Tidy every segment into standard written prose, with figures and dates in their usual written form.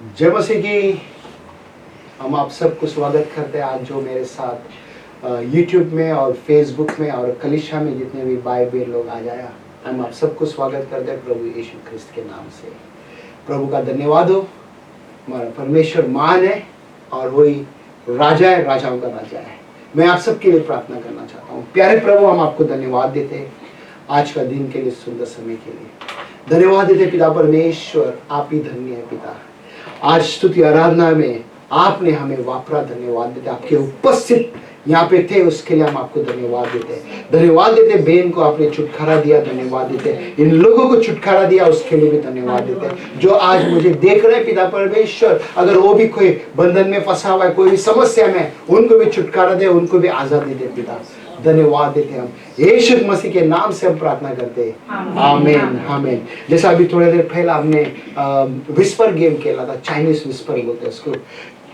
जय मसीह की। हम आप सबको स्वागत करते हैं आज जो मेरे साथ यूट्यूब में और फेसबुक में और कलिशा में जितने भी भाई बहन लोग आ जाया, हम आप सबको स्वागत करते हैं प्रभु यीशु ख्रिस्त के नाम से। प्रभु का धन्यवाद हो। हमारा परमेश्वर महान है और वही राजा है, राजाओं का राजा है। मैं आप सबके लिए प्रार्थना करना चाहता हूँ। प्यारे प्रभु, हम आपको धन्यवाद देते हैं आज का दिन के लिए, सुंदर समय के लिए धन्यवाद देते पिता परमेश्वर। आप ही धन्य है पिता। आज स्तुति आराधना में आपने हमें वापरा, धन्यवाद देते। आपके उपस्थित यहाँ पे थे, उसके लिए हम आपको धन्यवाद देते। धन्यवाद देते बहन को आपने छुटकारा दिया, धन्यवाद देते। इन लोगों को छुटकारा दिया, उसके लिए भी धन्यवाद देते। जो आज मुझे देख रहे हैं पिता परमेश्वर, अगर वो भी कोई बंधन में फंसा हुआ है, कोई भी समस्या में, उनको भी छुटकारा दे, उनको भी आजादी दे पिता। धन्यवाद देते हम यीशु मसीह के नाम से हम प्रार्थना करते हैं। आमीन आमीन। जैसा अभी थोड़ी देर पहले हमने विस्पर गेम खेला था, चाइनीज विस्पर बोलते हैं उसको।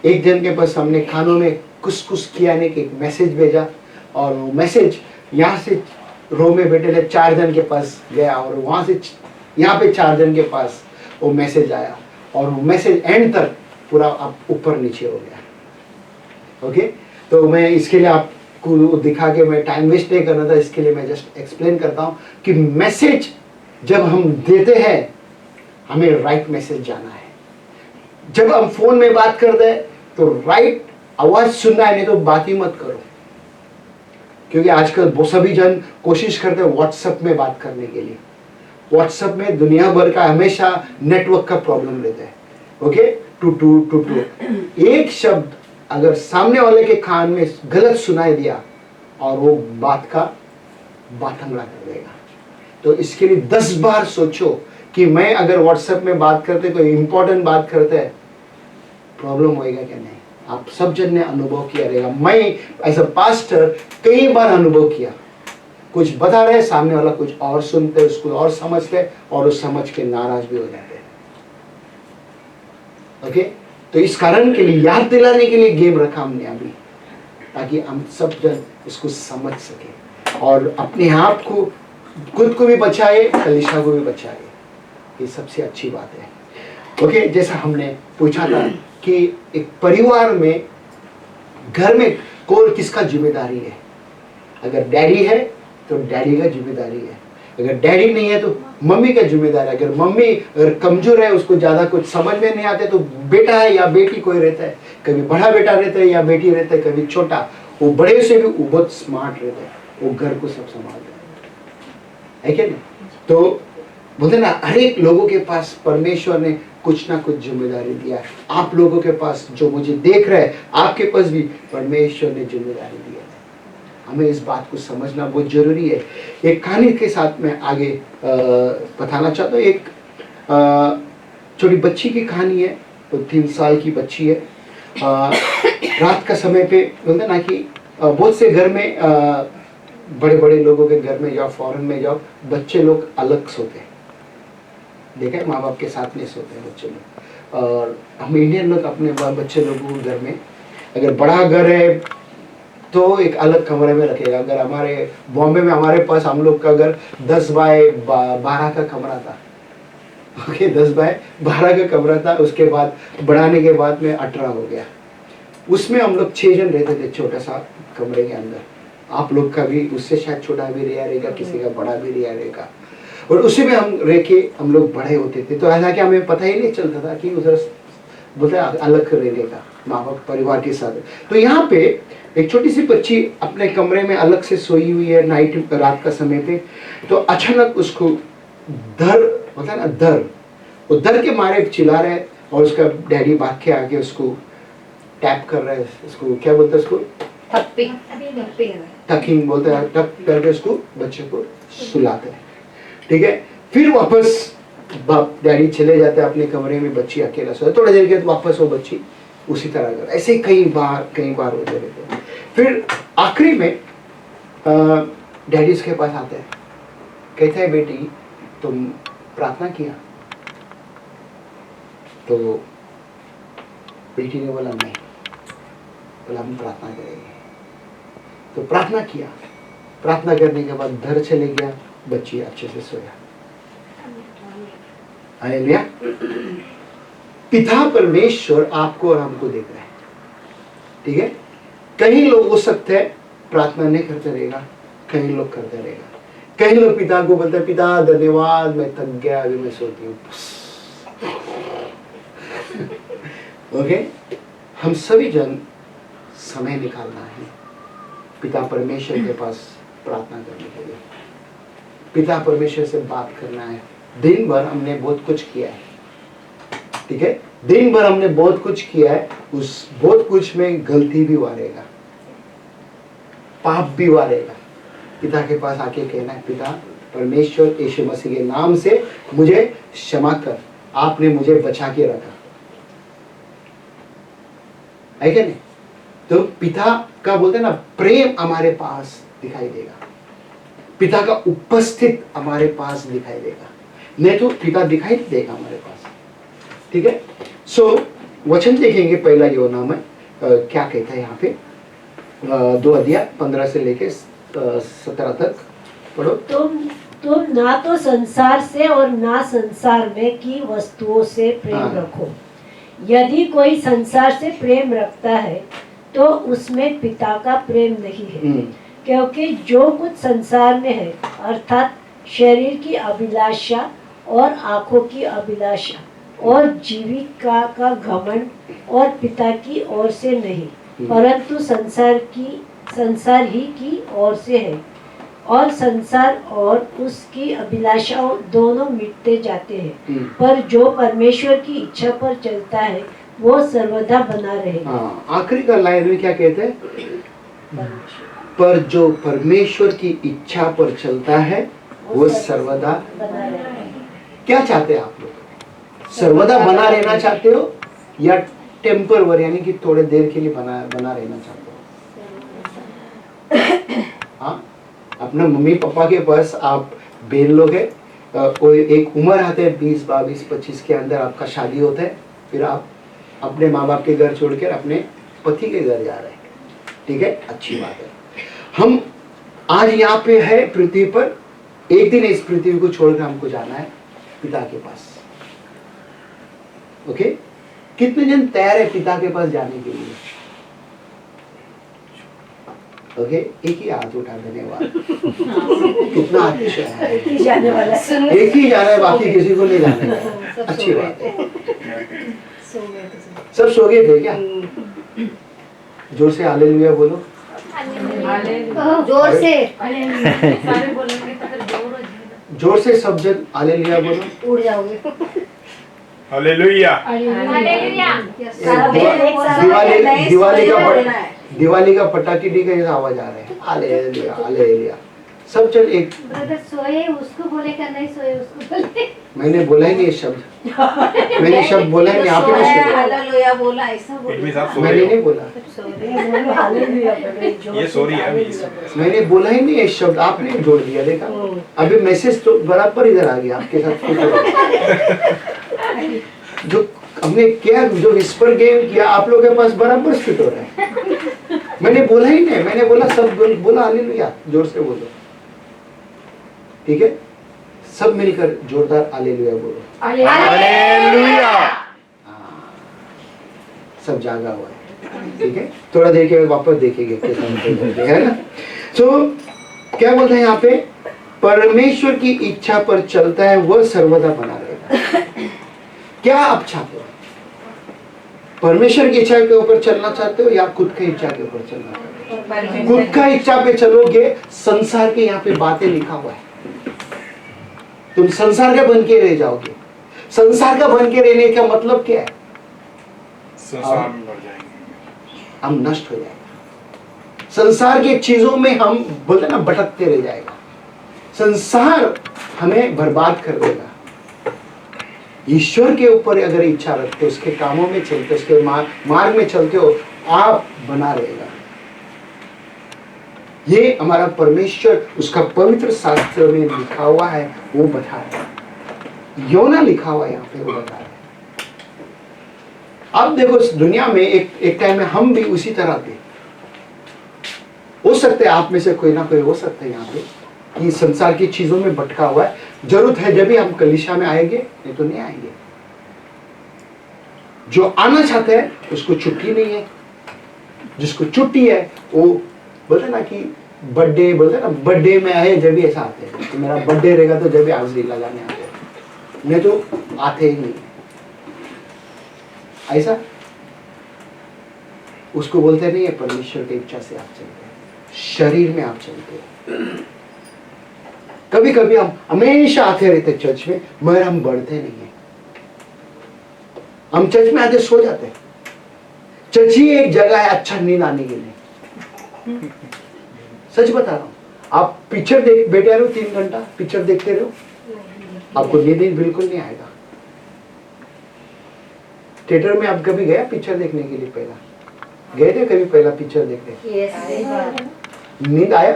एक जन के पास हमने कानों में कुछ कुछ किया ने कि एक मैसेज भेजा, और वो मैसेज यहाँ से रो में बैठे थे 4 जन के पास गया, और वहाँ से यहाँ पे 4 जन के पास वो मैसेज आया, और वो मैसेज एंड तक पूरा ऊपर नीचे हो गया। ओके, तो मैं इसके लिए आप को दिखा के मैं टाइम वेस्ट नहीं करना था, इसके लिए मैं जस्ट एक्सप्लेन करता हूँ कि मैसेज जब हम देते हैं, हमें राइट मैसेज जाना है। जब हम फोन में बात करते हैं तो राइट आवाज सुनना है, नहीं तो बात ही मत करो। क्योंकि आजकल वो सभी जन कोशिश करते हैं व्हाट्सएप में बात करने के लिए। व्हाट्सएप में दुनिया भर का हमेशा नेटवर्क का प्रॉब्लम रहता है। ओके, टू एक शब्द अगर सामने वाले के कान में गलत सुनाई दिया और वो बात हंगड़ा कर देगा। तो इसके लिए 10 बार सोचो कि मैं अगर व्हाट्सएप में बात करते, कोई इंपॉर्टेंट बात करते हैं, प्रॉब्लम होएगा क्या नहीं। आप सब जन ने अनुभव किया रहेगा। मैं एज अ पास्टर कई बार अनुभव किया, कुछ बता रहे, सामने वाला कुछ और सुनते, उसको और समझते, और उस समझ के नाराज भी हो जाते हैं। ओके, तो इस कारण के लिए, याद दिलाने के लिए गेम रखा हमने अभी, ताकि हम सब जन इसको समझ सके और अपने आप को, खुद को भी बचाए, कलीसिया को भी बचाए। ये सबसे अच्छी बात है। ओके, जैसा हमने पूछा था कि एक परिवार में, घर में कौन किसका जिम्मेदारी है। अगर डैडी है तो डैडी का जिम्मेदारी है, अगर डैडी नहीं है तो मम्मी का जिम्मेदारी है। अगर मम्मी अगर कमजोर है, उसको ज्यादा कुछ समझ में नहीं आते, तो बेटा है या बेटी कोई रहता है, कभी बड़ा बेटा रहता है या बेटी रहता है, कभी छोटा। वो बड़े से भी बहुत स्मार्ट रहता है, वो घर को सब संभालता है क्या नहीं। तो बोलते ना, हर एक लोगों के पास परमेश्वर ने कुछ ना कुछ जिम्मेदारी दिया है। आप लोगों के पास, जो मुझे देख रहे हैं, आपके पास भी परमेश्वर ने जिम्मेदारी दी है। हमें इस बात को समझना बहुत जरूरी है। एक कहानी के साथ मैं आगे बताना चाहता हूँ। एक छोटी बच्ची की कहानी है। वो 3 साल की बच्ची है। रात का समय पे बोलते ना कि बहुत से घर में, बड़े बड़े लोगों के घर में जाओ, फॉरेन में जाओ, बच्चे लोग अलग सोते हैं। देखा है, माँ बाप के साथ नहीं सोते हैं बच्चे लोग। और हम इंडियन लोग अपने बच्चे लोगों को घर में, अगर बड़ा घर है तो एक अलग कमरे में रखेगा। अगर हमारे बॉम्बे में हमारे पास, हम लोग का घर 10 बाय 12 का कमरा था। ओके, 10 बाय 12 का कमरा था। उसके बाद बढ़ाने के बाद में 18 हो गया। उसमें हम लोग 6 जन रहते थे, छोटा सा कमरे के अंदर। आप लोग का भी उससे शायद छोटा भी रिया रहेगा, किसी का बड़ा भी रिया रहेगा। और उसी में हम रह के हम लोग बड़े होते थे। तो ऐसा कि हमें पता ही नहीं चलता था कि उधर बोलते अलग रहने का, माँ बाप परिवार के साथ। तो यहाँ पे एक छोटी सी बच्ची अपने कमरे में अलग से सोई हुई है, रात का समय पे। तो अचानक उसको डर होता है ना, डर, वो डर के मारे चिल्ला रहे, और उसका डैडी भाग के आके उसको टैप कर रहा है। उसको क्या बोलते हैं, उसको टकिंग बोलते हैं। टक करके उसको, बच्चे को सुलाते हैं। ठीक है, फिर वापस बाप डैडी चले जाते हैं अपने कमरे में, बच्ची अकेला सोया। थोड़ी देर के बाद वापस वो बच्ची उसी तरह कर, ऐसे कई बार होते रहते हैं। फिर आखिरी में डैडी उसके पास आते हैं, कहते हैं, बेटी तुम प्रार्थना किया? तो बेटी ने बोला नहीं। बोला हम प्रार्थना करेंगे। तो प्रार्थना किया। प्रार्थना करने के बाद घर चले गया, बच्ची अच्छे से सोया। हालेलुया। पिता परमेश्वर आपको और हमको देख रहा है, ठीक है। कई लोग हो सकते हैं प्रार्थना नहीं करते रहेगा, कई लोग करते रहेगा। कई लोग पिता को बोलते हैं, पिता धन्यवाद, मैं थक गया, अभी मैं सोती हूँ। ओके, हम सभी जन समय निकालना है पिता परमेश्वर के पास प्रार्थना करने के लिए, पिता परमेश्वर से बात करना है। दिन भर हमने बहुत कुछ किया है, ठीक है, दिन भर हमने बहुत कुछ किया है, उस बहुत कुछ में गलती भी वारेगा, पाप भी वारेगा। पिता के पास आके कहना है, पिता परमेश्वर यीशु मसीह के नाम से मुझे क्षमा कर, आपने मुझे बचा के रखा है क्या नहीं। तो पिता का बोलते हैं ना प्रेम हमारे पास दिखाई देगा, पिता का उपस्थित हमारे पास दिखाई देगा, नहीं तो पिता दिखाई देगा हमारे पास, ठीक है। सो वचन देखेंगे, पहला योना में क्या कहता है यहाँ पे, 2 अध्याय 15 से लेके 17 तक पढ़ो। तुम ना तो संसार से और ना संसार में की वस्तुओं से प्रेम रखो। यदि कोई संसार से प्रेम रखता है तो उसमें पिता का प्रेम नहीं है, क्योंकि जो कुछ संसार में है अर्थात शरीर की अभिलाषा और आंखों की अभिलाषा और जीविका का घमंड और पिता की ओर से नहीं, परंतु संसार ही की ओर से है। और संसार और उसकी अभिलाषाओं दोनों मिटते जाते हैं, पर जो परमेश्वर की इच्छा पर चलता है वो सर्वदा बना रहेगा। आखिरी का लाइन में क्या कहते हैं, पर जो परमेश्वर की इच्छा पर चलता है वो सर्वदा बना रहेगा। क्या चाहते हैं आप लोग, सर्वदा बना रहना चाहते हो या टेम्पररी यानी कि थोड़े देर के लिए बना रहना चाहते हो? हाँ, अपने मम्मी पापा के पास आप बेन लोग है, कोई एक उम्र आते हैं 20, 22, 25 के अंदर आपका शादी होता है, फिर आप अपने माँ बाप के घर छोड़कर अपने पति के घर जा रहे हैं, ठीक है, अच्छी बात है। हम आज यहाँ पे है पृथ्वी पर, एक दिन इस पृथ्वी को छोड़कर हमको जाना है पिता के पास, ओके। कितने जन तैयार है पिता के पास जाने के लिए? ओके, एक ही हाथ उठा, धन्यवाद। कितना अच्छा है, एक ही जाने वाला है, एक ही जाना है, बाकी किसी को नहीं जाने वाला। अच्छी बात है। सब सो गए थे क्या? जोर से हालेलुया बोलो, जोर से, जोर से सब जन हालेलुया बोलो, उड़ जाओगे। हालेलुया, दिवाली का पटाखे का जैसा आवाज आ रहा है, हालेलुया हालेलुया। सब चल एक सोए उसको बोले क्या, नहीं सोए उसको बोले। मैंने बोला ही नहीं शब्द, मैंने शब्द बोला ही नहीं, आप ही ने हालेलुया बोला, ऐसा बोला, मैंने नहीं बोला, ये सॉरी है, मैंने बोला ही नहीं ये शब्द, आपने जोड़ दिया। देखा, अभी मैसेज तो बराबर इधर आ गया आपके साथ। जो हमने किया, जो विस्पर गेम किया, आप लोगों के पास बराबर फिट हो रहा है। मैंने बोला ही नहीं, मैंने बोला सब बोला हालेलुया, जोर से बोलो, ठीक है। सब मिलकर जोरदार हालेलुया बोलो, हालेलुया। सब जागा हुआ है, ठीक है। थोड़ा देर के बाद वापस देखेंगे कैसा है ना। तो क्या बोलते हैं यहाँ पे, परमेश्वर की इच्छा पर चलता है वह सर्वदा बना रहेगा। क्या आप चाहते हो, परमेश्वर की इच्छा के ऊपर चलना चाहते हो या खुद की इच्छा के ऊपर चलना चाहते हो? खुद का इच्छा पे चलोगे, संसार के यहाँ पे बातें लिखा हुआ है, तुम संसार का बन के रह जाओगे। संसार का बन के रहने का मतलब क्या है? संसार में मर जाएंगे, हम नष्ट हो जाएगा। संसार की चीजों में हम बोलते ना भटकते रह जाएगा, संसार हमें बर्बाद कर देगा। ईश्वर के ऊपर अगर इच्छा रखते हो, उसके कामों में चलते, उसके मार्ग में चलते हो, आप बना रहेगा। ये हमारा परमेश्वर, उसका पवित्र शास्त्र में लिखा हुआ है, वो बता रहा है। योना लिखा हुआ है यहाँ पे, वो बता रहा है। अब देखो इस दुनिया में एक टाइम में हम भी उसी तरह थे। हो सकते है आप में से कोई ना कोई हो सकता है यहाँ पे कि संसार की चीजों में भटका हुआ है। जरूरत है जब भी हम कलीसिया में आएंगे, नहीं तो नहीं आएंगे। जो आना चाहते हैं उसको छुट्टी नहीं है, जिसको छुट्टी है वो बोलते ना कि बर्थडे, बोलते ना बर्थडे में आए जब भी ऐसा आते हैं, तो मेरा बर्थडे रहेगा तो जब भी हाजिरी लगाने आते हैं, नहीं तो आते ही नहीं ऐसा। उसको बोलते नहीं है परमेश्वर की इच्छा से आप चलते हैं, शरीर में आप चलते हैं। कभी कभी हम हमेशा आते रहते चर्च में मगर हम बढ़ते नहीं है। हम चर्च में आते सो जाते हैं। चर्च ही एक जगह है अच्छा नींद आने के लिए। सच बता रहा हूं, आप पिक्चर देख बैठे रहो 3 घंटा पिक्चर देखते रहो, आपको नींद बिल्कुल नहीं आएगा। थिएटर में आप कभी गया पिक्चर देखने के लिए? पहला गए थे कभी पहला पिक्चर देखने? नींद आया?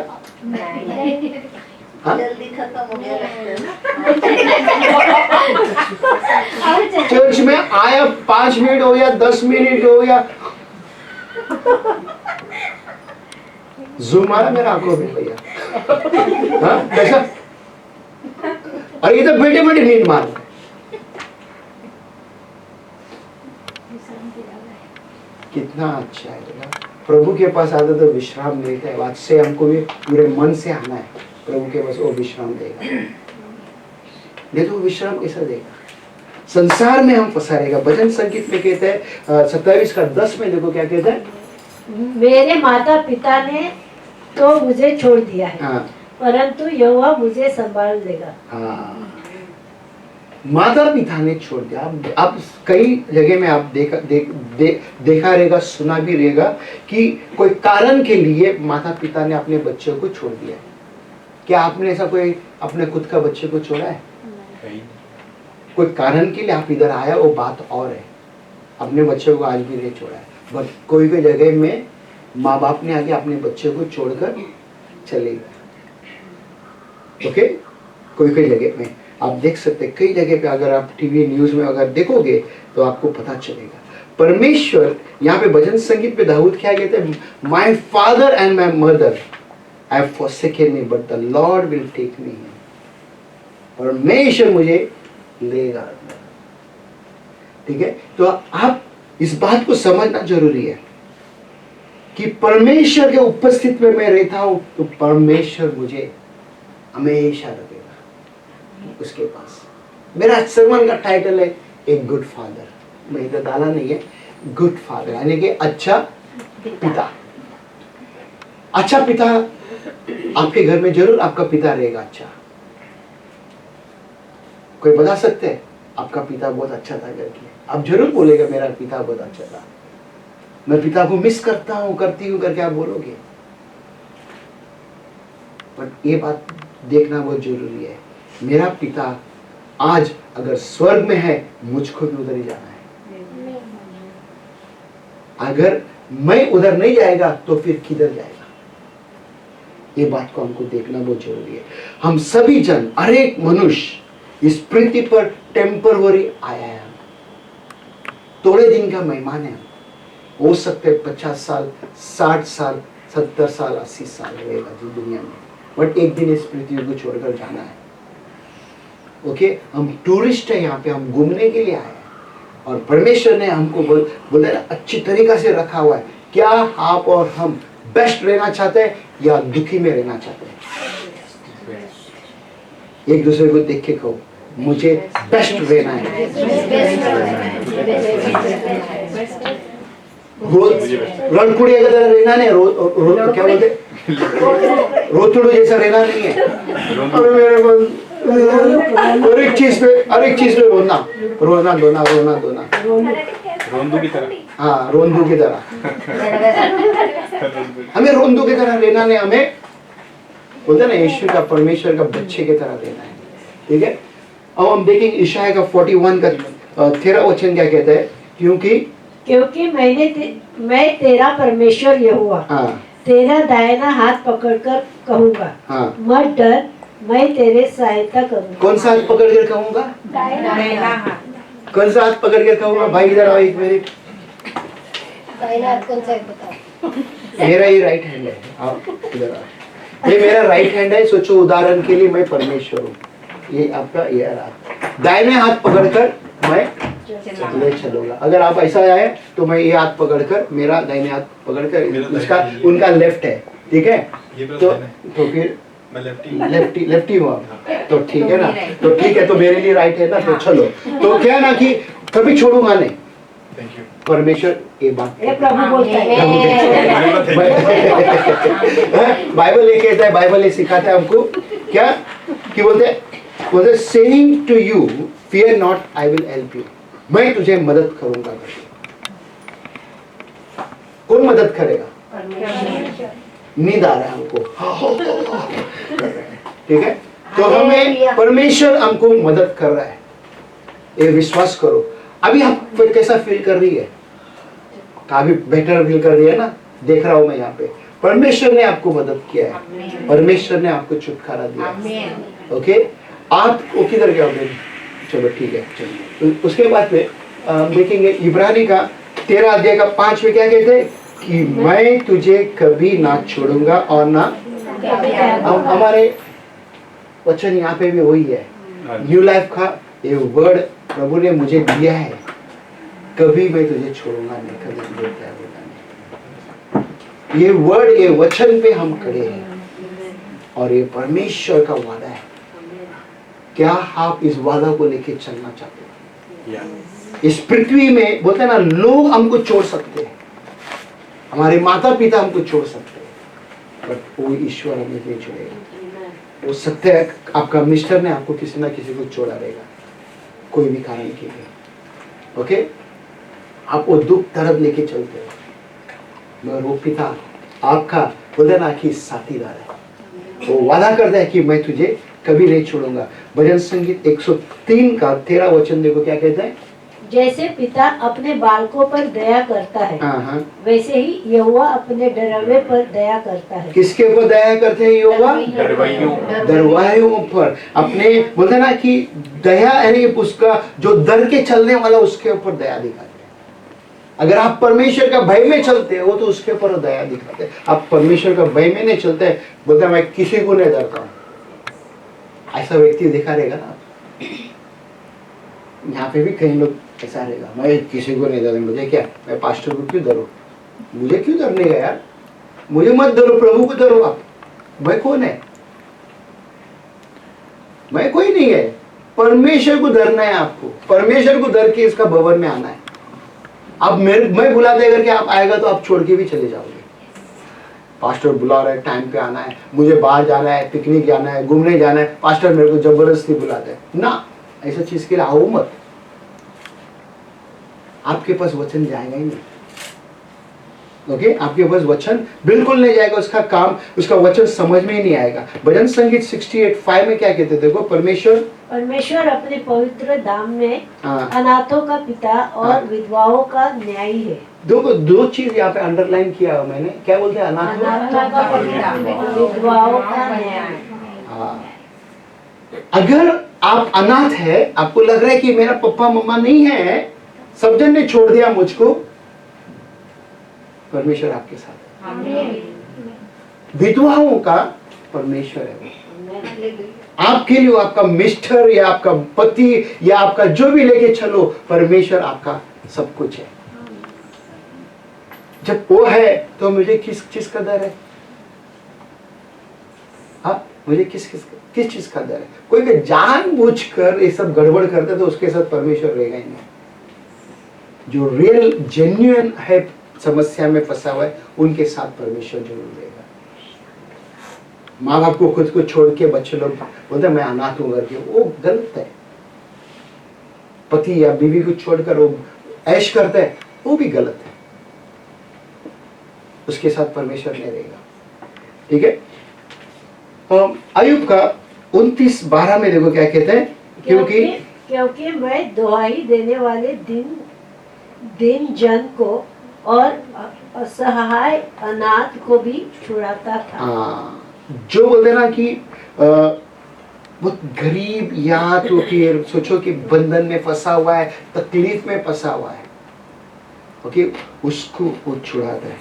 हाँ? जल्दी खत्म हो गया लगता है ना। चर्च में आया 5 मिनट हो या 10 मिनट हो या जूम मारा मेरा आंखों में भैया। हाँ कैसा? और ये तो बैठे बैठे नींद मार रहे। कितना अच्छा है ना? प्रभु के पास आते तो विश्राम मिलता है। आज से हमको भी पूरे मन से आना है, प्रभु के पास वो विश्राम देगा। नहीं तो विश्राम कैसा देगा? संसार में हम फंसा रहेगा। भजन संगीत में कहते हैं 27:10 में, देखो क्या कहते हैं, मेरे माता पिता ने तो मुझे छोड़ दिया है, हाँ परंतु यहोवा मुझे संभाल लेगा। हाँ, माता पिता ने छोड़ दिया। अब कई जगह में आप देखा रहेगा, सुना भी रहेगा कि कोई कारण के लिए माता पिता ने अपने बच्चों को छोड़ दिया। क्या आपने ऐसा कोई अपने खुद का बच्चे को छोड़ा है? कोई कारण के लिए आप इधर आया, वो बात और है। अपने बच्चों को आज भी नहीं छोड़ा है, बट कोई कोई जगह में माँ बाप ने आगे अपने बच्चे को छोड़कर चले गए। ओके, कोई कोई जगह में आप देख सकते हैं, कई जगह पे अगर आप टीवी न्यूज में अगर देखोगे तो आपको पता चलेगा। परमेश्वर यहाँ पे भजन संगीत पे दाऊद क्या कहते हैं, my father and my mother I have forsaken me but the Lord will take me. परमेश्वर मुझे लेगा। ठीक है, तो आप इस बात को समझना जरूरी है कि परमेश्वर के उपस्थिति में मैं रहता हूं तो परमेश्वर मुझे हमेशा रखेगा उसके पास। मेरा सर्मन का टाइटल है एक गुड फादर। मैं इधर डाला नहीं है, गुड फादर यानी कि अच्छा पिता। अच्छा पिता आपके घर में जरूर आपका पिता रहेगा अच्छा। कोई बता सकते हैं आपका पिता बहुत अच्छा था करके? आप जरूर बोलेगा मेरा पिता बहुत अच्छा था, मैं पिता को मिस करता हूं, करती हूं करके आप बोलोगे। पर ये बात देखना बहुत जरूरी है, मेरा पिता आज अगर स्वर्ग में है, मुझको भी उधर ही जाना है। अगर मैं उधर नहीं जाएगा तो फिर किधर जाएगा? ये बात को हमको देखना बहुत जरूरी है। हम सभी जन, हर एक मनुष्य इस पृथ्वी पर टेम्पररी आया है, थोड़े दिन का मेहमान है। हो सकते 50 साल, 60 साल, 70 साल, 80 साल रहेगा जो दुनिया में, बट एक दिन इस पृथ्वी को छोड़कर जाना है। ओके, हम टूरिस्ट है, यहाँ पे हम घूमने के लिए आए हैं और परमेश्वर ने हमको बोले अच्छी तरीका से रखा हुआ है। क्या आप और हम बेस्ट रहना चाहते हैं या दुखी में रहना चाहते हैं? एक दूसरे को देख के कहो, मुझे बेस्ट रहना है। रणकुड़िया की तरह रहना नहीं, क्या बोलते, रोतड़ू जैसा रहना नहीं है। अरे मेरे को हर एक चीज पे रोना रोंदू की तरह। हाँ, रोंदू की तरह। हमें रोंदू की तरह रहना नहीं, हमें बोलते ना यीशु का, परमेश्वर का बच्चे की तरह रहना है। ठीक है, अब हम देखेंगे इशाया का 41 का 13 वचन क्या कहता है, क्योंकि मैं तेरा परमेश्वर यहोवा, हाँ तेरा दाहिना हाथ पकड़कर कहूँगा, हाँ, मत डर, मैं तेरे सहायता करूँगा। कौन सा हाथ पकड़ कर कहूँगा? कौन सा हाथ पकड़ कर कहूँगा? भाई इधर आओ एक मिनट। मेरा ये राइट हैंड है, आओ इधर आओ। ये मेरा राइट हैंड है। सोचो उदाहरण के लिए मैं परमेश्वर हूँ, ये आपका ये हाथ, दाहिने हाथ पकड़कर मैं ले चलूंगा। अगर आप ऐसा आए तो मैं ये हाथ पकड़कर, मेरा दाहिने हाथ पकड़कर, उसका उनका लेफ्ट है, ठीक है, तो फिर मैं लेफ्टी हूँ आप, तो ठीक है ना, तो ठीक है, तो मेरे लिए राइट है ना, तो चलो। तो क्या ना कि कभी छोड़ूंगा नहीं। Thank you. परमेश्वर ये बात ये प्रभु बोलता है। बाइबल ये कहता है, बाइबल ये सिखाता है हमको क्या कि बोलते saying to you fear not I will help you, मैं तुझे मदद करूंगा करके। कौन मदद करेगा? नींद आ रहा है हमको, ठीक है, तो हमें परमेश्वर हमको मदद कर रहा है, ये विश्वास करो। अभी आप कैसा फील कर रही है? काफी बेटर फील कर रही है ना, देख रहा हूं मैं यहाँ पे। परमेश्वर ने आपको मदद किया है, परमेश्वर ने आपको छुटकारा दिया। ओके, आप वो किधर गया? चलो ठीक है, चलो। उसके बाद में देखेंगे इब्रानी का 13 अध्याय का 5 में क्या कहते हैं कि मैं तुझे कभी ना छोड़ूंगा और ना। हमारे वचन यहाँ पे भी वही है, न्यू लाइफ का ये वर्ड प्रभु ने मुझे दिया है, कभी मैं तुझे छोड़ूंगा नहीं, कभी तुझे त्यागूंगा नहीं। ये वर्ड, ये वचन पे हम खड़े हैं और ये परमेश्वर का वादा है। क्या आप इस वादा को लेके चलना चाहते हो? इस पृथ्वी में बोलते हैं ना, लोग हमको छोड़ सकते हैं, हमारे माता पिता हमको छोड़ सकते हैं, पर वो ईश्वर हमें नहीं छोड़ेगा। वो सत्य है, आपका मिस्टर ने आपको किसी ना किसी को छोड़ा रहेगा, कोई भी कारण के लिए। ओके, आप वो दुख दर्द लेके चलते हो, मगर वो पिता आपका बोलते ना कि साथीदार है, वो वादा करता है कि मैं तुझे कभी नहीं छोड़ूंगा। भजन संगीत 103 का 13 वचन देखो क्या कहता है, जैसे पिता अपने बालकों पर दया करता है, वैसे ही यहोवा अपने डरवे पर दया करता है। किसके ऊपर दया करते हैं यहोवा? दरवाइयों पर। अपने बोलते ना कि दया यानी उसका जो डर के चलने वाला, उसके ऊपर दया दिखाते हैं। अगर आप परमेश्वर का भय में चलते हो तो उसके ऊपर दया दिखाते हैं। आप परमेश्वर का भय में नहीं चलते, बोलते मैं किसी को नहीं डरता हूँ, ऐसा व्यक्ति देखा रहेगा ना। यहाँ पे भी कई लोग ऐसा रहेगा, मैं किसी को नहीं डरता, मुझे क्या, मैं पास्टर को क्यों डरूं, मुझे क्यों डरने का यार, मुझे मत डरो, प्रभु को डरो। आप, मैं कौन है? मैं कोई नहीं है। परमेश्वर को डरना है आपको, परमेश्वर को डर के इसका भवन में आना है। आप मैं बुला दे करके आप आएगा तो आप छोड़ के भी चले जाओगे। पास्टर बुला रहे, टाइम पे आना है, मुझे बाहर जाना है, पिकनिक जाना है, घूमने जाना है, पास्टर मेरे को जबरदस्ती बुलाते हैं ना, ऐसा चीज के लिए आओ मत। आपके पास वचन जाएगा ही नहीं। ओके, आपके पास वचन बिल्कुल नहीं जाएगा, उसका काम, उसका वचन समझ में ही नहीं आएगा। भजन संगीत 68:5 में क्या कहते, देखो, परमेश्वर अपने पवित्र धाम में अनाथों का पिता और विधवाओं का न्यायी है। दो चीज यहाँ पे अंडरलाइन किया है मैंने, क्या बोलते हैं? अनाथों का पिता, विधवाओं का न्यायी। अगर आप अनाथ है, आपको लग रहा है कि मेरा पप्पा मम्मा नहीं है, सब जन ने छोड़ दिया मुझको, परमेश्वर आपके साथ है। विधवाओं का परमेश्वर है, आपके लिए आपका मिस्टर या आपका पति या आपका जो भी लेके चलो, परमेश्वर आपका सब कुछ है। जब वो है तो मुझे किस चीज का डर है? हाँ, मुझे किस चीज का डर है? कोई भी जानबूझकर ये सब गड़बड़ करता तो उसके साथ परमेश्वर रहेगा ही नहीं। जो रियल जेन्युइन है, समस्या में फंसा हुआ है, उनके साथ परमेश्वर जरूर रहेगा। माँ बाप को खुद को छोड़ के बच्चे लोग बोलते मैं अनाथ हूं करके, वो गलत है। पति या बीवी को छोड़कर वो ऐश करते हैं, वो भी गलत है, उसके साथ परमेश्वर नहीं रहेगा। ठीक है, अय्यूब का 29:12 में देखो क्या कहते हैं, क्योंकि मैं दुहाई देने वाले दिन जन को और असहाय अनाथ को भी छुड़ाता था। जो बोलते ना कि बहुत गरीब या तो फिर सोचो कि बंधन में फंसा हुआ है, तकलीफ में फंसा हुआ है, ओके, उसको वो छुड़ाता है,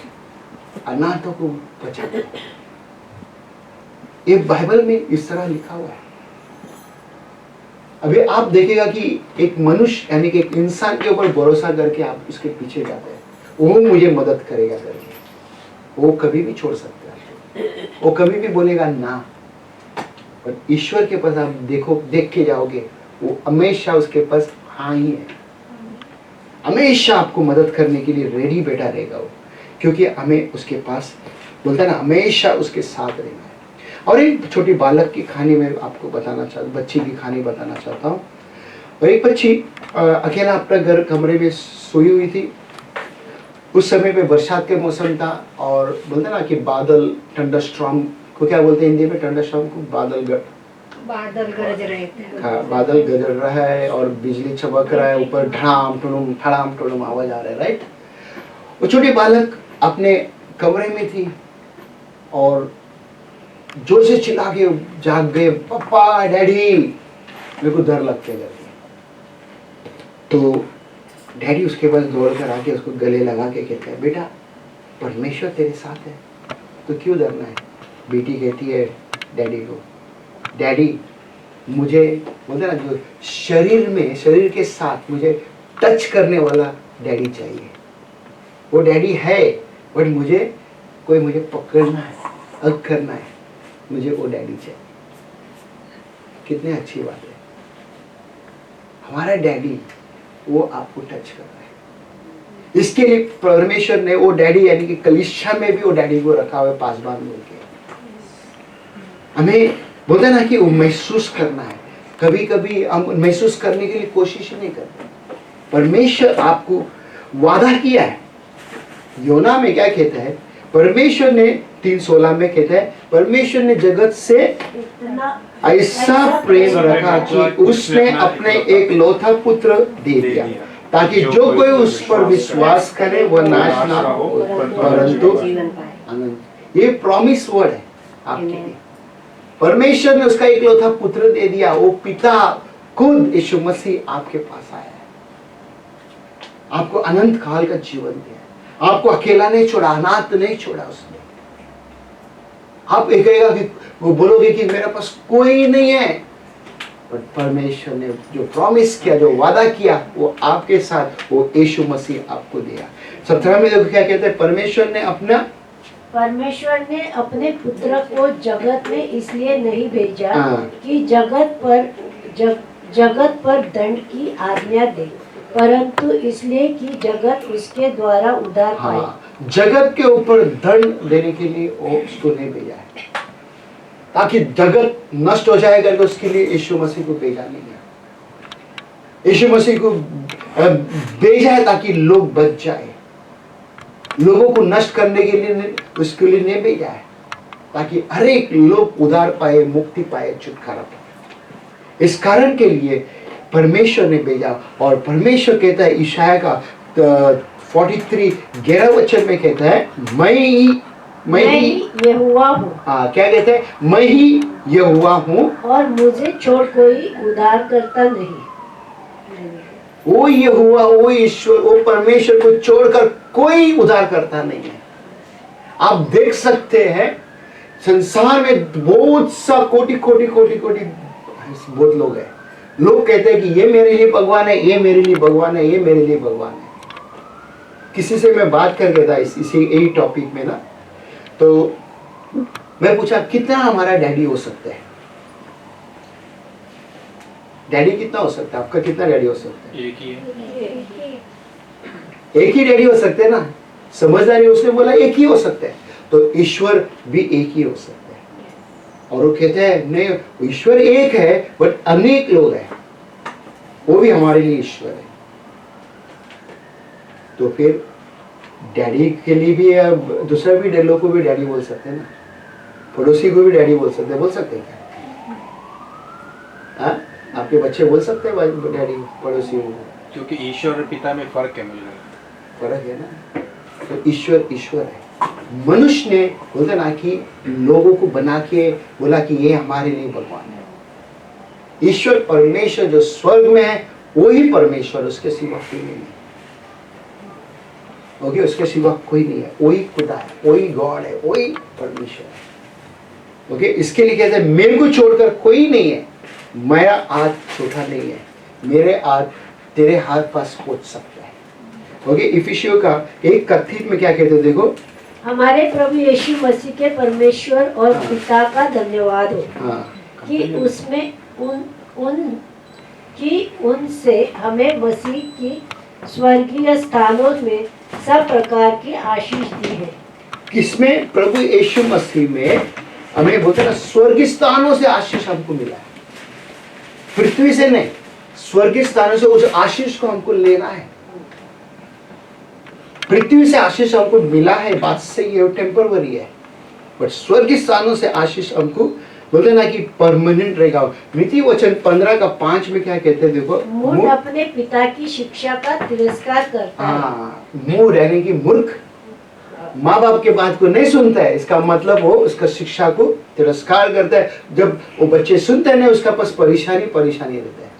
अनाथों को बचाता है। ये बाइबल में इस तरह लिखा हुआ है। अभी आप देखिएगा कि एक मनुष्य यानी कि एक इंसान के ऊपर भरोसा करके आप उसके पीछे जाते हैं, वो मुझे मदद करेगा करके, वो कभी भी छोड़ सकता है, वो कभी भी बोलेगा ना। पर ईश्वर के पास आप देख के जाओगे, वो हमेशा उसके पास हाँ ही है, हमेशा आपको मदद करने के लिए रेडी बैठा रहेगा वो, क्योंकि हमें उसके पास बोलता है ना, हमेशा उसके साथ रहना है। और एक छोटी बालक की कहानी मैं आपको बताना चाहता हूँ, बच्ची की कहानी बताना चाहता हूँ। और एक बच्ची अकेला अपना घर कमरे में सोई हुई थी। उस समय पे बरसात के मौसम था और बोलते ना कि बादल, थंडरस्टॉर्म को क्या बोलते हैं हिंदी में, थंडरस्टॉर्म को बादल गरज रहे थे। हाँ, बादल गरज रहा है और बिजली चमक रहा है, ऊपर ढड़ाम ठुड़ुम आवाज आ रहा है, राइट। वो छोटी बालक अपने कमरे में थी और जोर से चिल्ला के जाग गए, पापा डैडी, मेरे को डर लगते करके। तो डैडी उसके पास दौड़ कर आके उसको गले लगा के कहते हैं, बेटा परमेश्वर तेरे साथ है, तो क्यों डरना है। बेटी कहती है डैडी को, डैडी मुझे बोलते ना, जो शरीर के साथ मुझे टच करने वाला डैडी चाहिए। वो डैडी है बट मुझे पकड़ना है, हग करना है, मुझे वो डैडी चाहिए। कितनी अच्छी बात है, हमारा डैडी वो आपको टच कर रहा है। इसके लिए परमेश्वर ने वो डैडी यानी कि कलीसिया में भी वो डैडी को रखा हुआ है, पासबान बोल के। हमें बोलते ना कि वो महसूस करना है। कभी कभी हम महसूस करने के लिए कोशिश ही नहीं करते। परमेश्वर आपको वादा किया है। योना में क्या कहता है, परमेश्वर ने 3:16 में कहता है, परमेश्वर ने जगत से ऐसा प्रेम रखा कि उसने अपने एक लौता पुत्र दे दिया, ताकि जो कोई उस पर विश्वास करे वह नाश ना हो परंतु अनंत। ये प्रॉमिस वर्ड है आपके लिए। परमेश्वर ने उसका एक लौता पुत्र दे दिया। वो पिता खुद यीशु मसीह आपके पास आया है, आपको अनंत काल का जीवन दिया, आपको अकेला नहीं छोड़ा, अनाथ नहीं छोड़ा उसने। आप कहेगा कि वो बोलोगे कि मेरे पास कोई नहीं है, पर परमेश्वर ने जो प्रॉमिस किया, जो वादा किया, वो आपके साथ, वो यीशु मसीह आपको दिया। 17 में देखो क्या कहते हैं, परमेश्वर ने अपने पुत्र को जगत में इसलिए नहीं भेजा हाँ। कि जगत पर दंड की आज्ञा दे, परंतु इसलिए कि जगत उसके द्वारा उद्धार पाए। हाँ, जगत के ऊपर दंड देने के लिए वो उसको नहीं भेजा है, ताकि जगत नष्ट हो जाएगा, तो उसके लिए यीशु मसीह को भेजा नहीं है। यीशु मसीह को भेजा है ताकि लोग बच जाए, लोगों को नष्ट करने के लिए उसके लिए नहीं भेजा है, ताकि हर एक लोग उद्धार पाए, मुक्ति पाए, छुटकारा पाए। इस कारण के लिए परमेश्वर ने भेजा। और परमेश्वर कहता है ईशाया का 43:11 में कहता है, मैं ही यहोवा हूँ। क्या कहते हैं, मैं ही यहोवा हूँ और मुझे छोड़ कोई उद्धार करता नहीं। वो यहोवा, वो ईश्वर, वो परमेश्वर को छोड़कर कोई उद्धार करता नहीं है। आप देख सकते हैं संसार में बहुत सा कोटि बहुत लोग हैं। लोग कहते हैं कि ये मेरे लिए भगवान है, ये मेरे लिए भगवान है, ये मेरे लिए भगवान है। किसी से मैं बात कर गया था इसी यही टॉपिक में ना, तो मैं पूछा कितना हमारा डैडी हो सकता है, डैडी कितना हो सकता है, आपका कितना डैडी हो सकता है? एक ही है। एक ही डैडी हो सकते हैं ना। समझदारी उसने बोला एक ही हो सकता है, तो ईश्वर भी एक ही हो सकता है। और वो कहते हैं नहीं, ईश्वर एक है बट अनेक लोग हैं, वो भी हमारे लिए ईश्वर है। तो फिर डैडी के लिए भी दूसरा भी लोग को भी डैडी बोल सकते हैं ना, पड़ोसी को भी डैडी बोल सकते हैं क्या? हाँ, आपके बच्चे बोल सकते हैं डैडी पड़ोसी को? क्योंकि ईश्वर और पिता में फर्क है, मुझे फर्क है ना। तो ईश्वर है। मनुष्य ने बोलते ना कि लोगों को बना के बोला कि ये हमारे लिए भगवान है। ईश्वर परमेश्वर जो स्वर्ग में है वही परमेश्वर, उसके सिवा कोई नहीं है। ओके, उसके सिवा कोई नहीं है, वही खुदा है, वही गॉड है, वही परमेश्वर है। ओके, इसके लिए कहते हैं मेरे को छोड़कर कोई नहीं है। मेरा आज छोटा नहीं है, मेरे हाथ तेरे हाथ पास पहुंच सकता है। ओके, इफिसियों का 1:31 में क्या कहते हैं देखो। हमारे प्रभु यीशु मसीह के परमेश्वर और हाँ। पिता का धन्यवाद हो हाँ कि उसमें उनसे हमें मसीह की स्वर्गीय स्थानों में सब प्रकार की आशीष दी है। किसमें? प्रभु यीशु मसीह में हमें बोलते ना स्वर्गीय स्थानों से आशीष हमको मिला है, पृथ्वी से नहीं, स्वर्गीय स्थानों से उस आशीष को हमको लेना है। पृथ्वी से आशीष हमको मिला है, बात सही है, वो टेम्परवरी है, बट स्वर्गीय स्थानों से आशीष हमको बोलते ना कि परमानेंट रहेगा। नीति वचन 15:5 में क्या कहते हैं देखो। मूर्ख अपने पिता की शिक्षा का तिरस्कार करता है। हाँ, मूर्ख यानी कि मूर्ख माँ बाप के बात को नहीं सुनता है, इसका मतलब वो उसका शिक्षा को तिरस्कार करता है। जब वो बच्चे सुनते हैं ना, उसका पास परेशानी रहता है।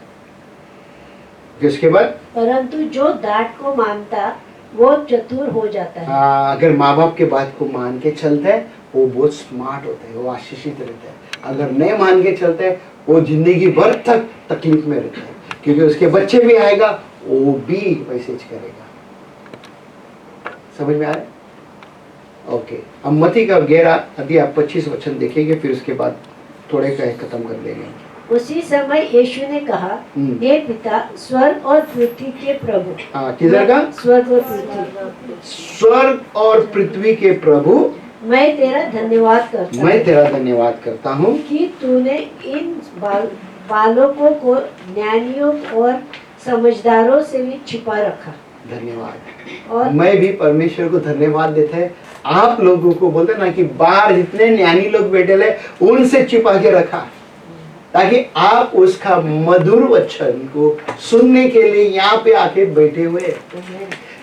उसके बाद परंतु जो डांट को मानता वो चतुर हो जाता है। अगर माँ बाप के बात को मान के चलता है वो बहुत स्मार्ट होता है, वो आशीषित रहता है। अगर नहीं मान के चलता है वो जिंदगी भर तक तकलीफ में रहता है, क्योंकि उसके बच्चे भी आएगा वो भी वैसे ही करेगा। समझ में आ रहा है? ओके, अब मत्ती का 11:25 वचन देखेंगे, फिर उसके बाद थोड़े का खत्म कर देंगे। उसी समय यीशु ने कहा, हे पिता, स्वर्ग और पृथ्वी के प्रभु। किधर का? स्वर्ग और पृथ्वी। स्वर्ग और पृथ्वी के प्रभु, मैं तेरा धन्यवाद करता हूँ कि तूने इन बालकों को ज्ञानियों और समझदारों से भी छिपा रखा। धन्यवाद। और मैं भी परमेश्वर को धन्यवाद देता है, आप लोगों को बोलते ना कि बाहर जितने ज्ञानी लोग बैठे ले उनसे छिपा के रखा, ताकि आप उसका मधुर वचन को सुनने के लिए यहाँ पे आके बैठे हुए।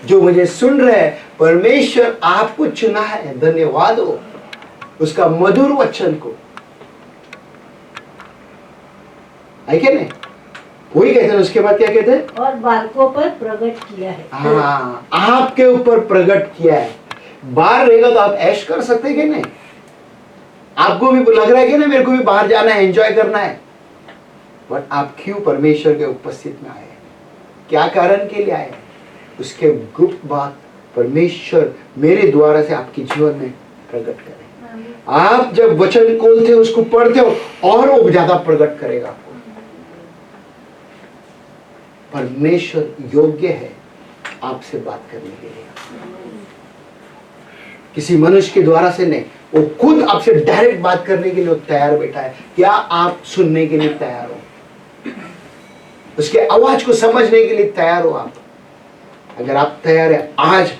जो मुझे सुन रहे हैं, परमेश्वर आपको चुना है, धन्यवाद हो उसका मधुर वचन को। है क्या नहीं? वही कहते हैं। उसके बाद क्या कहते हैं? और बालकों पर प्रकट किया है। हाँ, आपके ऊपर प्रकट किया है। बाहर रहेगा तो आप ऐश कर सकते हैं कि नहीं? आपको भी लग रहा है कि नहीं मेरे को भी बाहर जाना है, एंजॉय करना है, बट आप क्यों परमेश्वर के उपस्थित में आए? क्या कारण के लिए आए? उसके गुप्त बात परमेश्वर मेरे द्वारा से आपके जीवन में प्रकट करे। आप जब वचन खोलते हो, उसको पढ़ते हो, और वो ज्यादा प्रकट करेगा आपको। परमेश्वर योग्य है आपसे बात करने के लिए, किसी मनुष्य के द्वारा से नहीं, वो खुद आपसे डायरेक्ट बात करने के लिए तैयार बैठा है। क्या आप सुनने के लिए तैयार हो? उसके आवाज को समझने के लिए तैयार हो आप? अगर आप तैयार है, आज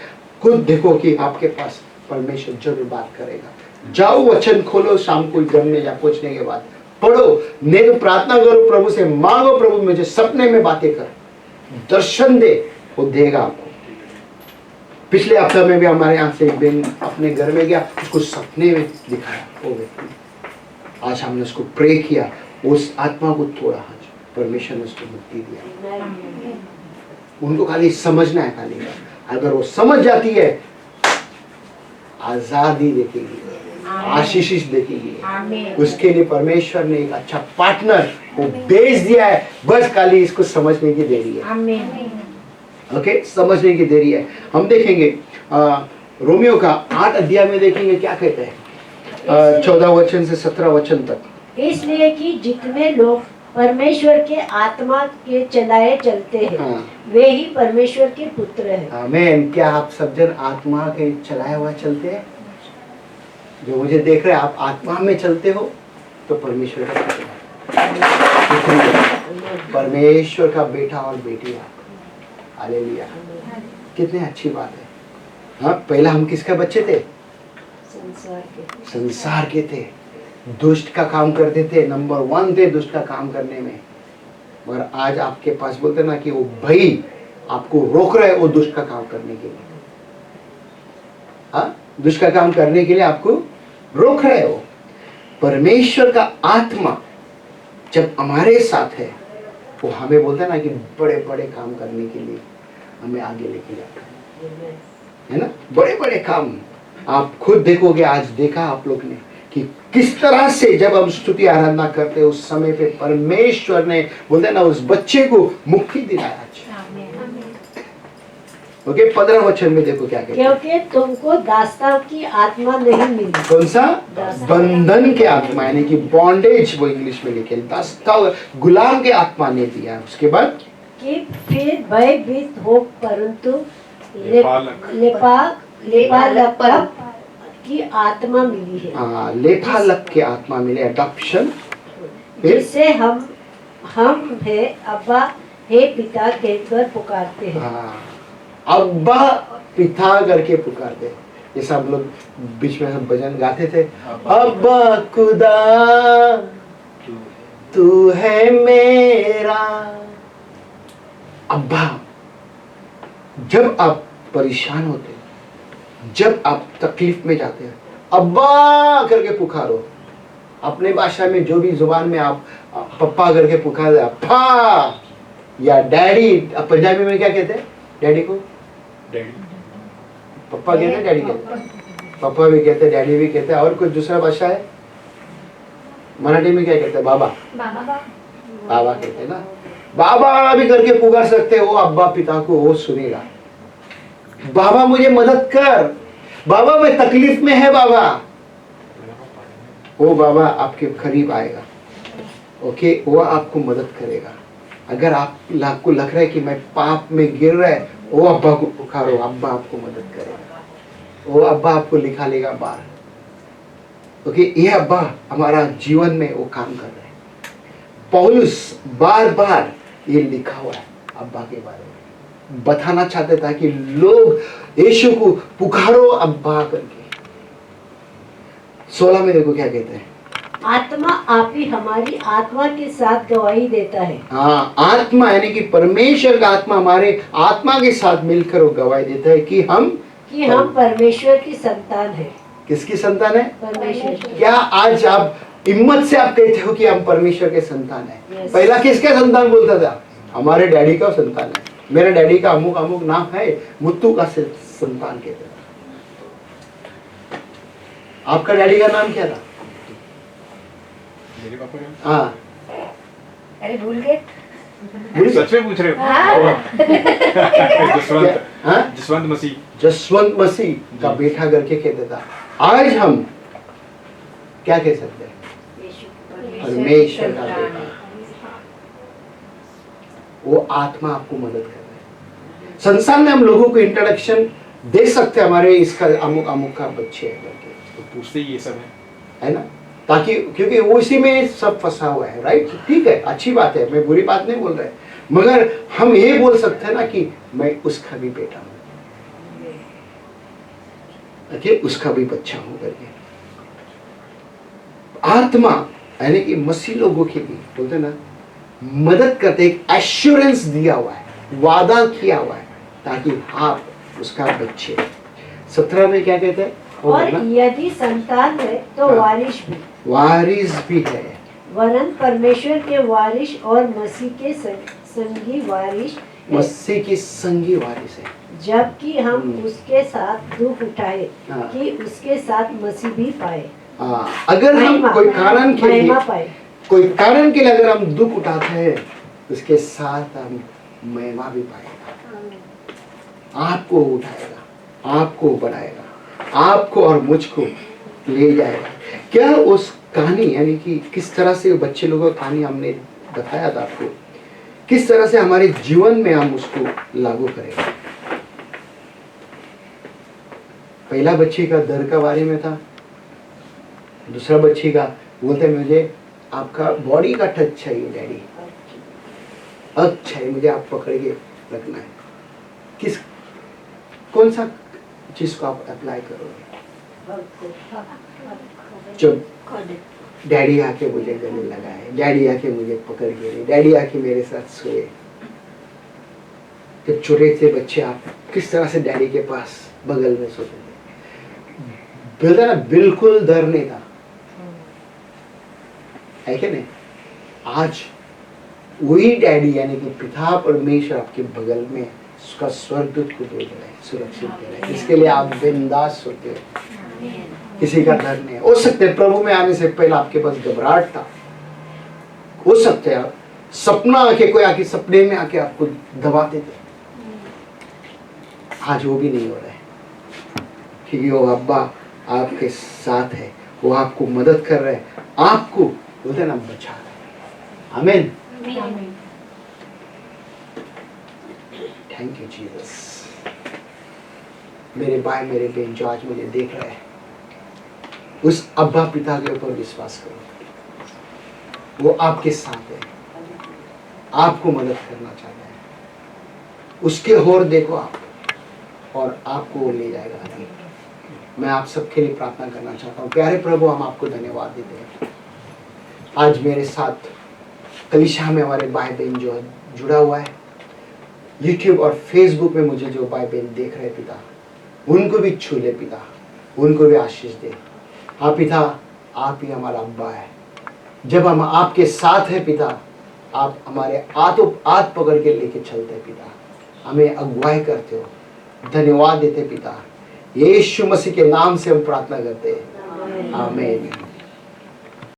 खुद देखो कि आपके पास परमेश्वर जरूर बात करेगा। जाओ वचन खोलो, शाम को घर में या पहुंचने के बाद पढ़ो, नहीं तो प्रार्थना करो, प्रभु से मांगो, प्रभु मुझे सपने में बातें कर, दर्शन दे, वो देगा आपको। पिछले हफ्ते में भी हमारे यहाँ से एक बहन अपने घर में गया, उसको सपने में दिखाया वो व्यक्ति। आज हमने उसको प्रे किया, उस आत्मा को तोड़ा, आज परमेश्वर ने उसको मुक्ति दिया। उनको खाली समझना है, खाली अगर वो समझ जाती है, आजादी देखेगी, आशीष देखेगी। उसके लिए परमेश्वर ने एक अच्छा पार्टनर वो भेज दिया है, बस खाली इसको समझने की देरी है। ओके, समझने की देरी है। हम देखेंगे रोमियो का 8 अध्याय में देखेंगे क्या कहते हैं, 14 वचन से 17 वचन तक। इसलिए कि जितने लोग परमेश्वर के आत्मा के चलाए चलते हैं, वे ही परमेश्वर के पुत्र हैं। आमीन। क्या आप सब जन आत्मा के चलाए हुआ चलते हैं? जो मुझे देख रहे हैं, आप आत्मा में चलते हो तो परमेश्वर का पुत्र है, परमेश्वर का बेटा और बेटी आप। हालेलुया, कितनी अच्छी बात है। हाँ, पहला हम किसका बच्चे थे? संसार के थे, दुष्ट का काम करते थे, नंबर 1 थे दुष्ट का काम करने में। मगर आज आपके पास बोलते ना कि वो भाई आपको रोक रहे, वो दुष्ट का काम करने के लिए। हाँ, दुष्ट का काम करने के लिए आपको रोक रहे हो। परमेश्वर का आत्मा जब हमारे साथ है, वो हमें बोलता है ना कि बड़े बड़े काम करने के लिए हमें आगे लेके जाता है ना? बड़े बड़े काम आप खुद देखोगे। आज देखा आप लोग ने कि किस तरह से जब हम स्तुति आराधना करते हैं उस समय पे परमेश्वर ने बोलते हैं ना उस बच्चे को मुक्ति दिलाया। ओके 15 वचन में देखो क्या कहते हैं। क्योंकि तुमको दास्ताव की आत्मा नहीं मिली। कौन सा? बंधन के आत्मा, यानी कि बॉन्डेज वो इंग्लिश में लिखे, दास्ताव गुलाम के आत्मा ने दिया। उसके बाद कि फिर भयभीत हो, परंतु लेपालक की आत्मा मिली है। हाँ, लेपालक की आत्मा मिले, अडॉप्शन, जिसे हम है अब्बा हे पिता कहकर पुकारते हैं। हाँ, अब्बा पिता करके पुकारते। जैसे हम लोग बीच में हम भजन गाते थे, अब्बा खुदा तू है मेरा। अब्बा, जब आप परेशान होते हैं, जब आप तकलीफ में जाते हैं, अब्बा करके पुकारो। अपने भाषा में जो भी जुबान में आप पप्पा करके पुकार दे, अब्बा या डैडी। पंजाबी में क्या कहते हैं डैडी को? डैडी। पप्पा कहते हैं, डैडी कहते हैं, पापा भी कहते हैं, डैडी भी कहते हैं। और कुछ दूसरा भाषा है? मराठी में क्या कहते हैं? बाबा। बाबा कहते हैं ना, बाबा भी करके पुकार सकते हो। अब्बा पिता को वो सुनेगा। बाबा मुझे मदद कर, बाबा मैं तकलीफ में है बाबा, वो बाबा आपके करीब आएगा। ओके, वो आपको मदद करेगा। अगर आपको लग रहा है कि मैं पाप में गिर रहा है, वो अब्बा को पुकारो, अब्बा आपको मदद करेगा, वो अब्बा आपको निकालेगा बाहर। ओके, ये अब्बा हमारा जीवन में वो काम कर रहे हैं। पौलुस बार बार ये लिखा हुआ है अब्बा के बारे में, बताना चाहते था कि लोग यीशु को पुकारो अब्बा करके। 16 में देखो क्या कहते हैं, आत्मा आप ही हमारी आत्मा के साथ गवाही देता है। हाँ, आत्मा यानी कि परमेश्वर का आत्मा हमारे आत्मा के साथ मिलकर वो गवाही देता है कि हम परमेश्वर की संतान है। किसकी संतान है? परमेश्वर की। क्या आज आप हिम्मत से आप कहते हो कि हम परमेश्वर के संतान है? Yes. पहला किसका संतान बोलता था? हमारे डैडी का संतान है, मेरे डैडी का अमुक अमुक नाम है, मुत्तू का संतान कहते थे। आपका डैडी का नाम क्या था? मेरे पापा का? हाँ, अरे भूल गए। सच में पूछ रहे हो? जसवंत। हाँ? जसवंत मसीह। जसवंत मसीह का बेटा करके कहते था। आज हम क्या कह सकते हैं? परमेश्वर का बेटा। वो आत्मा आपको मदद कर रहा है। संसार में हम लोगों को इंट्रोडक्शन दे सकते हैं, हमारे इसका अमुक अमुक का बच्चे है करके, तो पूछते ही ये सब है ना, ताकि क्योंकि वो इसी में सब फंसा हुआ है। राइट, ठीक है, अच्छी बात है, मैं बुरी बात नहीं बोल रहा है, मगर हम ये बोल सकते हैं ना कि मैं उसका भी बेटा हूं, उसका भी बच्चा हूं करके। आत्मा यानी कि मसीह लोगों के लिए बोलते ना मदद करते, एक एश्योरेंस दिया हुआ है, वादा किया हुआ है, ताकि आप उसका बच्चे। 17 में क्या कहते हैं? और यदि संतान है तो वारिस भी है, वरन परमेश्वर के वारिस और मसीह के संगी वारिस है। मसीह की संगी वारिस है। जबकि हम उसके साथ दुख उठाए हाँ। कि उसके साथ मसीह भी पाए। अगर हम कोई कारण के लिए पाए, अगर हम दुख उठाते हैं, उसके साथ हम महिमा भी पाएगा। आपको उठाएगा, आपको बढ़ाएगा, आपको और मुझको ले जाएगा। क्या उस कहानी यानी कि किस तरह से बच्चे लोगों की कहानी हमने बताया था आपको, किस तरह से हमारे जीवन में हम उसको लागू करेंगे। पहला बच्चे का दर का बारे में था, दूसरा बच्चे का बोलते मुझे आपका बॉडी का टच चाहिए डैडी, अच्छा है, मुझे आप पकड़ के रखना है। कौन सा चीज को आप अप्लाई करोगे? जब डैडी आके मुझे गले लगाए, डैडी आके मुझे पकड़ के, डैडी आके मेरे साथ सोए। जब छोटे से बच्चे आप किस तरह से डैडी के पास बगल में सोते थे, बोलता ना बिल्कुल डर नहीं था, है क्या नहीं? आज वही डैडी यानी कि पिता परमेश्वर आपके बगल में उसका स्वर्गदूत को दे रहा है, सुरक्षित दे रहा है। इसके लिए आप बिंदास होते हो। किसी का डर नहीं है। हो सकते है प्रभु में आने से पहले आपके पास घबराहट था, हो सकते है सपना आके कोई आके सपने में आके आपको दबाते थे, आज वो भी नहीं हो रहा है, क्योंकि वो अब्बा आपके साथ है, वो आपको मदद कर रहे हैं, आपको बोलते ना बचा रहे हैं। आमीन। Thank you Jesus. मेरे भाई मेरे बहन जो आज मुझे देख रहे हैं, उस अब्बा पिता के ऊपर विश्वास करो, वो आपके साथ है, आपको मदद करना चाहता है, उसके होर देखो आप, और आपको वो ले जाएगा आगे। मैं आप सबके लिए प्रार्थना करना चाहता हूँ। प्यारे प्रभु, हम आपको धन्यवाद देते हैं। आज मेरे साथ कलीसिया में हमारे भाई बहन जो जुड़ा हुआ है, यूट्यूब और फेसबुक में मुझे जो भाई बहन देख रहे पिता, उनको भी छू ले पिता, उनको भी आशीष दे। हाँ पिता, आप ही हमारा अब्बा है। जब हम आपके साथ हैं पिता, आप हमारे हाथ पकड़ के लेके चलते हैं पिता, हमें अगुवाई करते हो। धन्यवाद देते पिता, यीशु मसीह के नाम से हम प्रार्थना करते हैं। आमीन।